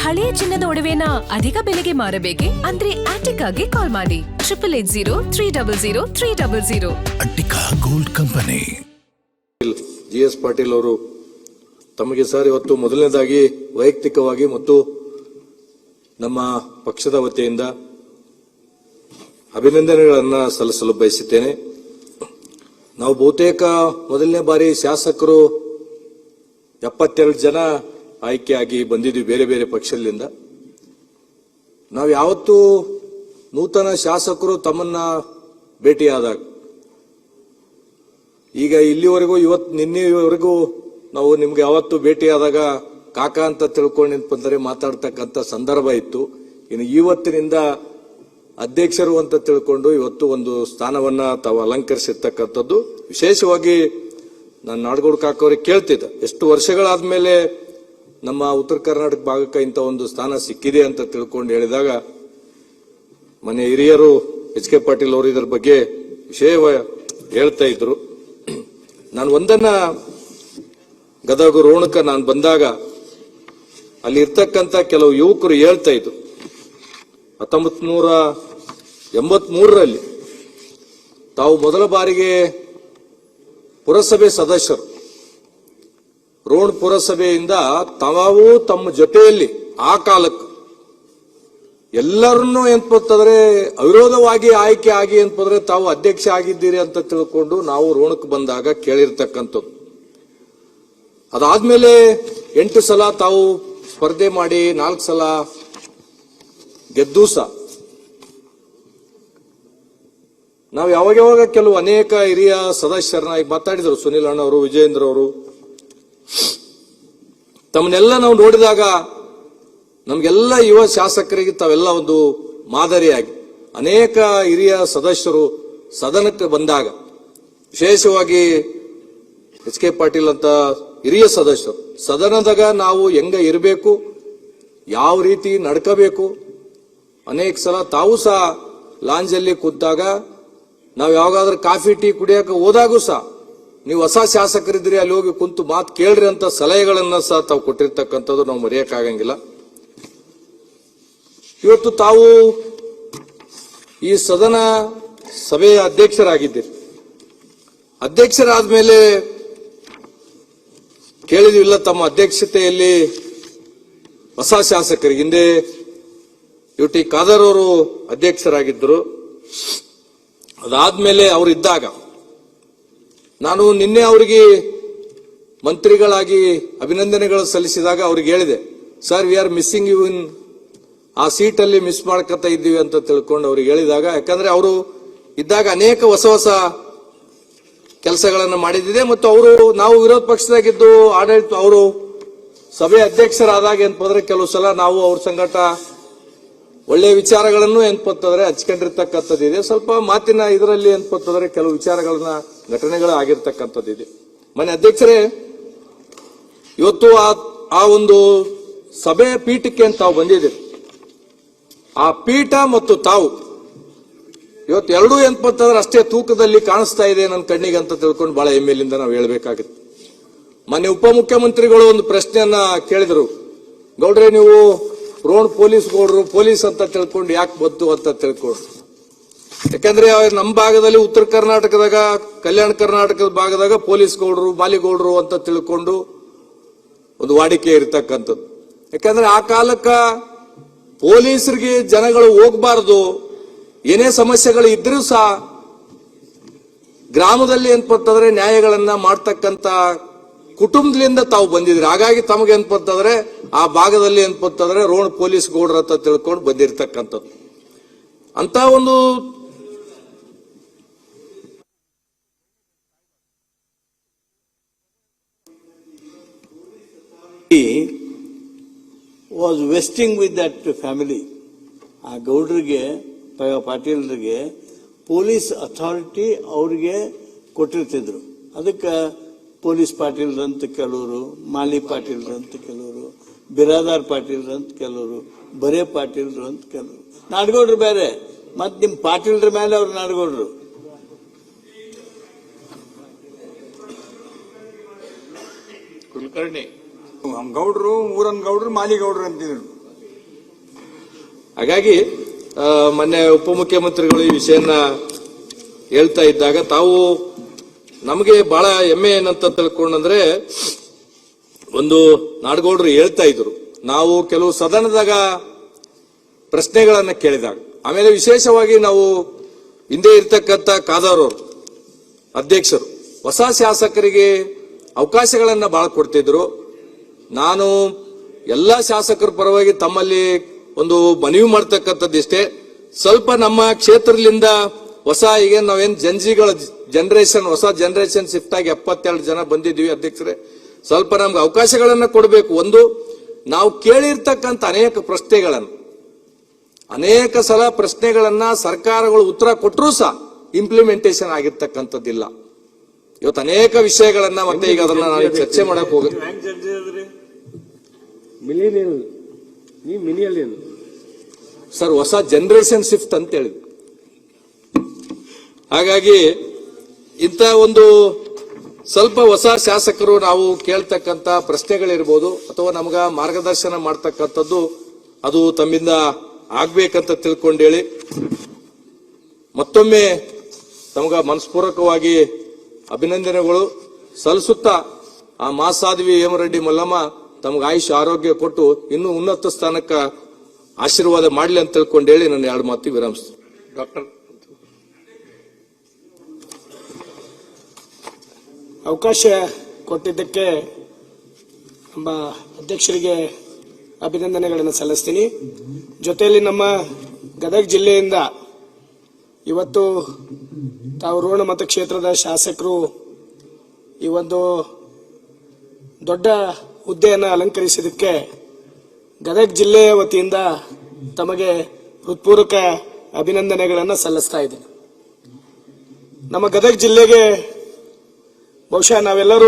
ಹಳೆಯ ಚಿನ್ನದ ಒಡವೆನ ಅಧಿಕ ಬೆಲೆಗೆ ಮಾರಬೇಕೆ? ಅಂದ್ರೆ ಆಟಿಕಾಗೆ ಕಾಲ್ ಮಾಡಿ 8880300300. Attica gold company. GS Patil ಅವರು ತಮಗೆ ಸರ್ ಇವತ್ತು ಮೊದಲನೇದಾಗಿ ವೈಯಕ್ತಿಕವಾಗಿ ಮತ್ತು ನಮ್ಮ ಪಕ್ಷದ ವತಿಯಿಂದ ಅಭಿನಂದನೆಗಳನ್ನು ಸಲ್ಲಿಸಲು ಬಯಸುತ್ತೇನೆ. ನಾವು ಬಹುತೇಕ ಮೊದಲನೇ ಬಾರಿ ಶಾಸಕರು 72 ಜನ ಆಯ್ಕೆಯಾಗಿ ಬಂದಿದ್ವಿ ಬೇರೆ ಬೇರೆ ಪಕ್ಷದಿಂದ. ನಾವು ಯಾವತ್ತೂ ನೂತನ ಶಾಸಕರು ತಮ್ಮನ್ನ ಭೇಟಿಯಾದಾಗ ಈಗ ಇಲ್ಲಿವರೆಗೂ ನಿನ್ನೆವರೆಗೂ ನಾವು ನಿಮ್ಗೆ ಯಾವತ್ತು ಭೇಟಿಯಾದಾಗ ಕಾಕಾ ಅಂತ ತಿಳ್ಕೊಂಡು ಮಾತಾಡ್ತಕ್ಕಂಥ ಸಂದರ್ಭ ಇತ್ತು. ಇನ್ನು ಇವತ್ತಿನಿಂದ ಅಧ್ಯಕ್ಷರು ಅಂತ ತಿಳ್ಕೊಂಡು ಇವತ್ತು ಒಂದು ಸ್ಥಾನವನ್ನ ತಾವು ಅಲಂಕರಿಸಿರ್ತಕ್ಕಂಥದ್ದು. ವಿಶೇಷವಾಗಿ ನಾನು ನಾಡಗೌಡ ಕಾಕ ಅವ್ರಿಗೆ ಕೇಳ್ತಿದ್ದೆ, ಎಷ್ಟು ವರ್ಷಗಳಾದ್ಮೇಲೆ ನಮ್ಮ ಉತ್ತರ ಕರ್ನಾಟಕ ಭಾಗಕ್ಕೆ ಇಂಥ ಒಂದು ಸ್ಥಾನ ಸಿಕ್ಕಿದೆ ಅಂತ ತಿಳ್ಕೊಂಡು ಹೇಳಿದಾಗ ಮನೆ ಹಿರಿಯರು HK ಪಾಟೀಲ್ ಅವರು ಇದರ ಬಗ್ಗೆ ವಿಷಯ ಹೇಳ್ತಾ ಇದ್ರು. ನಾನು ಒಂದನ್ನ ಗದಗ ರೋಣಕ ನಾನು ಬಂದಾಗ ಅಲ್ಲಿ ಇರ್ತಕ್ಕಂಥ ಕೆಲವು ಯುವಕರು ಹೇಳ್ತಾ ಇದ್ರು, 1983ರಲ್ಲಿ ತಾವು ಮೊದಲ ಬಾರಿಗೆ ಪುರಸಭೆ ಸದಸ್ಯರು ರೋಣ ಪುರಸಭೆಯಿಂದ ತಾವು ತಮ್ಮ ಜೊತೆಯಲ್ಲಿ ಆ ಕಾಲಕ್ಕೆ ಎಲ್ಲರನ್ನೂ ಎಂತಂದ್ರೆ ಅವಿರೋಧವಾಗಿ ಆಯ್ಕೆ ಆಗಿ ಎಂತಂದ್ರೆ ತಾವು ಅಧ್ಯಕ್ಷ ಆಗಿದ್ದೀರಿ ಅಂತ ತಿಳ್ಕೊಂಡು ನಾವು ರೋಣಕ್ಕೆ ಬಂದಾಗ ಕೇಳಿರ್ತಕ್ಕಂಥದ್ದು. ಅದಾದ್ಮೇಲೆ 8 ಸಲ ತಾವು ಸ್ಪರ್ಧೆ ಮಾಡಿ 4 ಸಲ ಗೆದ್ದು ಸಹ ನಾವು ಯಾವಾಗ ಕೆಲವು ಅನೇಕ ಹಿರಿಯ ಸದಸ್ಯರನ್ನ ಈಗ ಮಾತಾಡಿದ್ರು, ಸುನಿಲ್ ಅಣ್ಣ ಅವರು, ವಿಜಯೇಂದ್ರ ಅವರು, ತಮ್ಮನ್ನೆಲ್ಲ ನಾವು ನೋಡಿದಾಗ ನಮ್ಗೆಲ್ಲ ಯುವ ಶಾಸಕರಿಗೆ ತಾವೆಲ್ಲ ಒಂದು ಮಾದರಿಯಾಗಿ ಅನೇಕ ಹಿರಿಯ ಸದಸ್ಯರು ಸದನಕ್ಕೆ ಬಂದಾಗ, ವಿಶೇಷವಾಗಿ HK ಪಾಟೀಲ್ ಅಂತ ಹಿರಿಯ ಸದಸ್ಯರು ಸದನದಾಗ ನಾವು ಹೆಂಗ ಇರಬೇಕು, ಯಾವ ರೀತಿ ನಡ್ಕೋಬೇಕು, ಅನೇಕ ಸಲ ತಾವು ಸಹ ಲಾಂಜಲ್ಲಿ ಕೂತಾಗ ನಾವು ಯಾವಾಗಾದ್ರೂ ಕಾಫಿ ಟೀ ಕುಡಿಯಕ್ಕೆ ಹೋದಾಗೂ ಸಹ ನೀವು ಹೊಸ ಶಾಸಕರಿದ್ರಿ ಅಲ್ಲಿ ಹೋಗಿ ಕುಂತು ಮಾತು ಕೇಳ್ರಿ ಅಂತ ಸಲಹೆಗಳನ್ನ ಸಹ ತಾವು ಕೊಟ್ಟಿರ್ತಕ್ಕಂಥದ್ದು ನಾವು ಮರೆಯಕ್ಕಾಗಂಗಿಲ್ಲ. ಇವತ್ತು ತಾವು ಈ ಸದನ ಸಭೆಯ ಅಧ್ಯಕ್ಷರಾಗಿದ್ದೀರಿ. ಅಧ್ಯಕ್ಷರಾದ್ಮೇಲೆ ಕೇಳಿದಿಲ್ಲ ತಮ್ಮ ಅಧ್ಯಕ್ಷತೆಯಲ್ಲಿ ಹೊಸ ಶಾಸಕರಿಗೆ ಹಿಂದೆ UT ಖಾದರ್ ಅವರು ಅಧ್ಯಕ್ಷರಾಗಿದ್ದರು. ಅದಾದ್ಮೇಲೆ ಅವರಿದ್ದಾಗ ನಾನು ನಿನ್ನೆ ಅವರಿಗೆ ಮಂತ್ರಿಗಳಾಗಿ ಅಭಿನಂದನೆಗಳು ಸಲ್ಲಿಸಿದಾಗ ಅವ್ರಿಗೆ ಹೇಳಿದೆ, sir we are missing you in, ಆ ಸೀಟಲ್ಲಿ ಮಿಸ್ ಮಾಡ್ಕೊತಾ ಇದ್ದೀವಿ ಅಂತ ತಿಳ್ಕೊಂಡು ಅವ್ರಿಗೆ ಹೇಳಿದಾಗ, ಯಾಕಂದ್ರೆ ಅವರು ಇದ್ದಾಗ ಅನೇಕ ಹೊಸ ಹೊಸ ಕೆಲಸಗಳನ್ನು ಮಾಡಿದ್ದಿದೆ ಮತ್ತು ಅವರು ನಾವು ವಿರೋಧ ಪಕ್ಷದಾಗಿದ್ದು ಆಡಳಿತ ಅವರು ಸಭೆ ಅಧ್ಯಕ್ಷರಾದಾಗ ಏನಪ್ಪಂದ್ರೆ ಕೆಲವು ಸಲ ನಾವು ಅವ್ರ ಸಂಗಟ ಒಳ್ಳೆಯ ವಿಚಾರಗಳನ್ನು ಏನಪ್ಪಂತಂದ್ರೆ ಹಂಚ್ಕೊಂಡಿರ್ತಕ್ಕಂಥದ್ದಿದೆ. ಸ್ವಲ್ಪ ಮಾತಿನ ಇದರಲ್ಲಿ ಏನಪ್ಪಂತಂದ್ರೆ ಕೆಲವು ವಿಚಾರಗಳನ್ನ ಘಟನೆಗಳು ಆಗಿರ್ತಕ್ಕಂಥದ್ದಿದೆ. ಮನೆ ಅಧ್ಯಕ್ಷರೇ, ಇವತ್ತು ಆ ಒಂದು ಸಭೆಯ ಪೀಠಕ್ಕೆ ಅಂತ ತಾವು ಬಂದಿದ್ದೀರಿ. ಆ ಪೀಠ ಮತ್ತು ತಾವು ಇವತ್ತು ಎರಡೂ ಏನಪ್ಪಂತಂದ್ರೆ ಅಷ್ಟೇ ತೂಕದಲ್ಲಿ ಕಾಣಿಸ್ತಾ ಇದೆ ನನ್ನ ಕಣ್ಣಿಗೆ ಅಂತ ತಿಳ್ಕೊಂಡು ಬಹಳ ಹೆಮ್ಮೆಯಿಂದ ನಾವು ಹೇಳ್ಬೇಕಾಗಿತ್ತು. ಮೊನ್ನೆ ಉಪಮುಖ್ಯಮಂತ್ರಿಗಳು ಒಂದು ಪ್ರಶ್ನೆಯನ್ನ ಕೇಳಿದ್ರು, ಗೌಡ್ರೆ ನೀವು ರೋಣ ಪೊಲೀಸ್ ಗೌಡ್ರು ಪೊಲೀಸ್ ಅಂತ ತಿಳ್ಕೊಂಡು ಯಾಕೆ ಬಂತು ಅಂತ ತಿಳ್ಕೊಂಡು. ಯಾಕಂದ್ರೆ ನಮ್ಮ ಭಾಗದಲ್ಲಿ ಉತ್ತರ ಕರ್ನಾಟಕದಾಗ, ಕಲ್ಯಾಣ ಕರ್ನಾಟಕದ ಭಾಗದಾಗ ಪೊಲೀಸ್ ಗೌಡ್ರು ಬಾಲಿಗೌಡ್ರು ಅಂತ ತಿಳ್ಕೊಂಡು ಒಂದು ವಾಡಿಕೆ ಇರತಕ್ಕಂಥದ್ದು. ಯಾಕಂದ್ರೆ ಆ ಕಾಲಕ್ಕ ಪೊಲೀಸರಿಗೆ ಜನಗಳು ಹೋಗಬಾರದು, ಏನೇ ಸಮಸ್ಯೆಗಳು ಇದ್ರೂ ಸಹ ಗ್ರಾಮದಲ್ಲಿ ಏನಪ್ಪಂತಂದ್ರೆ ನ್ಯಾಯಗಳನ್ನ ಮಾಡ್ತಕ್ಕಂಥ ಕುಟುಂಬದಿಂದ ತಾವು ಬಂದಿದ್ರಿ. ಹಾಗಾಗಿ ತಮಗೆ ಏನಪ್ಪಂತಂದ್ರೆ ಆ ಭಾಗದಲ್ಲಿ ಏನಪ್ಪಂತಂದ್ರೆ ರೋಣ ಪೊಲೀಸ್ ಗೌಡ್ರ ಅಂತ ತಿಳ್ಕೊಂಡು ಬಂದಿರತಕ್ಕಂಥದ್ದು. ಅಂತ ಒಂದು was vesting with that family. ಆ ಗೌಡ್ರಿಗೆ ಪಾಟೀಲ್ರಿಗೆ ಪೊಲೀಸ್ ಅಥಾರಿಟಿ ಅವ್ರಿಗೆ ಕೊಟ್ಟಿರ್ತಿದ್ರು. ಅದಕ್ಕೆ ಪೊಲೀಸ್ ಪಾಟೀಲ್ರಂತ ಕೆಲವರು, ಮಾಲಿ ಪಾಟೀಲ್ರಂತ ಕೆಲವರು, ಬಿರಾದಾರ್ ಪಾಟೀಲ್ರಂತ ಕೆಲವರು, ಬರೇ ಪಾಟೀಲ್ರು ಅಂತ ಕೆಲವರು. ನಾಡಗೌಡ್ರು ಬೇರೆ, ಮತ್ ನಿಮ್ ಪಾಟೀಲ್ರ ಮೇಲೆ ಅವ್ರು ನಾಡಗೌಡ್ರು. ಕುಲಕರ್ಣಿ ಗೌಡ್ರು, ಊರನ್ ಗೌಡ್ರು, ಮಾಲಿ ಗೌಡ್ರು ಅಂತಿದ್ರು. ಹಾಗಾಗಿ ಮೊನ್ನೆ ಉಪಮುಖ್ಯಮಂತ್ರಿಗಳು ಈ ವಿಷಯನ ಹೇಳ್ತಾ ಇದ್ದಾಗ ತಾವು ನಮಗೆ ಬಹಳ ಹೆಮ್ಮೆ ಏನಂತ ತಿಳ್ಕೊಂಡ್ರೆ, ಒಂದು ನಾಡಗೌಡರು ಹೇಳ್ತಾ ಇದ್ರು, ನಾವು ಕೆಲವು ಸದನದಾಗ ಪ್ರಶ್ನೆಗಳನ್ನ ಕೇಳಿದಾಗ, ಆಮೇಲೆ ವಿಶೇಷವಾಗಿ ನಾವು ಹಿಂದೆ ಇರ್ತಕ್ಕಂಥ ಕಾದಾರವರು ಅಧ್ಯಕ್ಷರು ಹೊಸ ಶಾಸಕರಿಗೆ ಅವಕಾಶಗಳನ್ನ ಬಹಳ ಕೊಡ್ತಿದ್ರು. ನಾನು ಎಲ್ಲಾ ಶಾಸಕರ ಪರವಾಗಿ ತಮ್ಮಲ್ಲಿ ಒಂದು ಮನವಿ ಮಾಡ್ತಕ್ಕಂಥದ್ದಿಷ್ಟೇ, ಸ್ವಲ್ಪ ನಮ್ಮ ಕ್ಷೇತ್ರದಿಂದ ಹೊಸ ಈಗ ನಾವೇನ್ ಜನಜಿಗಳ ಜನರೇಷನ್ ಹೊಸ ಜನರೇಷನ್ ಶಿಫ್ಟ್ ಆಗಿ 72 ಜನ ಬಂದಿದ್ವಿ ಅಧ್ಯಕ್ಷರೇ, ಸ್ವಲ್ಪ ನಮ್ಗೆ ಅವಕಾಶಗಳನ್ನ ಕೊಡಬೇಕು. ಒಂದು, ನಾವು ಕೇಳಿರ್ತಕ್ಕಂಥ ಅನೇಕ ಸಲ ಪ್ರಶ್ನೆಗಳನ್ನ ಸರ್ಕಾರಗಳು ಉತ್ತರ ಕೊಟ್ಟರೂ ಸಹ ಇಂಪ್ಲಿಮೆಂಟೇಷನ್ ಆಗಿರ್ತಕ್ಕಂಥದ್ದಿಲ್ಲ. ಇವತ್ತು ಅನೇಕ ವಿಷಯಗಳನ್ನ ಮತ್ತೆ ಈಗ ಅದನ್ನ ನಾವು ಚರ್ಚೆ ಮಾಡಕ್ ಹೋಗ ಸರ್, ಹೊಸ ಜನರೇಷನ್ ಶಿಫ್ಟ್ ಅಂತ ಹೇಳಿದ್ರು. ಹಾಗಾಗಿ ಇಂಥ ಒಂದು ಸ್ವಲ್ಪ ಹೊಸ ಶಾಸಕರು ನಾವು ಕೇಳ್ತಕ್ಕಂಥ ಪ್ರಶ್ನೆಗಳಿರ್ಬೋದು ಅಥವಾ ನಮಗ ಮಾರ್ಗದರ್ಶನ ಮಾಡ್ತಕ್ಕಂಥದ್ದು ಅದು ತಮ್ಮಿಂದ ಆಗ್ಬೇಕಂತ ತಿಳ್ಕೊಂಡು ಹೇಳಿ ಮತ್ತೊಮ್ಮೆ ತಮಗ ಮನಸ್ಪೂರ್ವಕವಾಗಿ ಅಭಿನಂದನೆಗಳು ಸಲ್ಲಿಸುತ್ತಾ ಆ ಮಾಸಾದ್ವಿ ಹೇಮರೆಡ್ಡಿ ಮಲ್ಲಮ್ಮ ತಮಗೆ ಆಯುಷ್ ಆರೋಗ್ಯ ಕೊಟ್ಟು ಇನ್ನೂ ಉನ್ನತ ಸ್ಥಾನಕ್ಕೆ ಆಶೀರ್ವಾದ ಮಾಡಲಿ ಅಂತ ತಿಳ್ಕೊಂಡು ಹೇಳಿ ನನ್ನ 2 ಮಾತು ವಿರಾಮಿಸ್ತೀನಿ. ಡಾಕ್ಟರ್ ಅವಕಾಶ ಕೊಟ್ಟಿದ್ದಕ್ಕೆ ನಮ್ಮ ಅಧ್ಯಕ್ಷರಿಗೆ ಅಭಿನಂದನೆಗಳನ್ನು ಸಲ್ಲಿಸ್ತೀನಿ. ಜೊತೆಯಲ್ಲಿ ನಮ್ಮ ಗದಗ ಜಿಲ್ಲೆಯಿಂದ ಇವತ್ತು ತಾವು ರೋಣ ಮತಕ್ಷೇತ್ರದ ಶಾಸಕರು ಈ ಒಂದು ದೊಡ್ಡ ಹುದ್ದೆಯನ್ನು ಅಲಂಕರಿಸಿದ್ದಕ್ಕೆ ಗದಗ ಜಿಲ್ಲೆಯ ವತಿಯಿಂದ ತಮಗೆ ಹೃತ್ಪೂರ್ವಕ ಅಭಿನಂದನೆಗಳನ್ನು ಸಲ್ಲಿಸ್ತಾ ಇದ್ದೀನಿ. ನಮ್ಮ ಗದಗ ಜಿಲ್ಲೆಗೆ ಬಹುಶಃ ನಾವೆಲ್ಲರೂ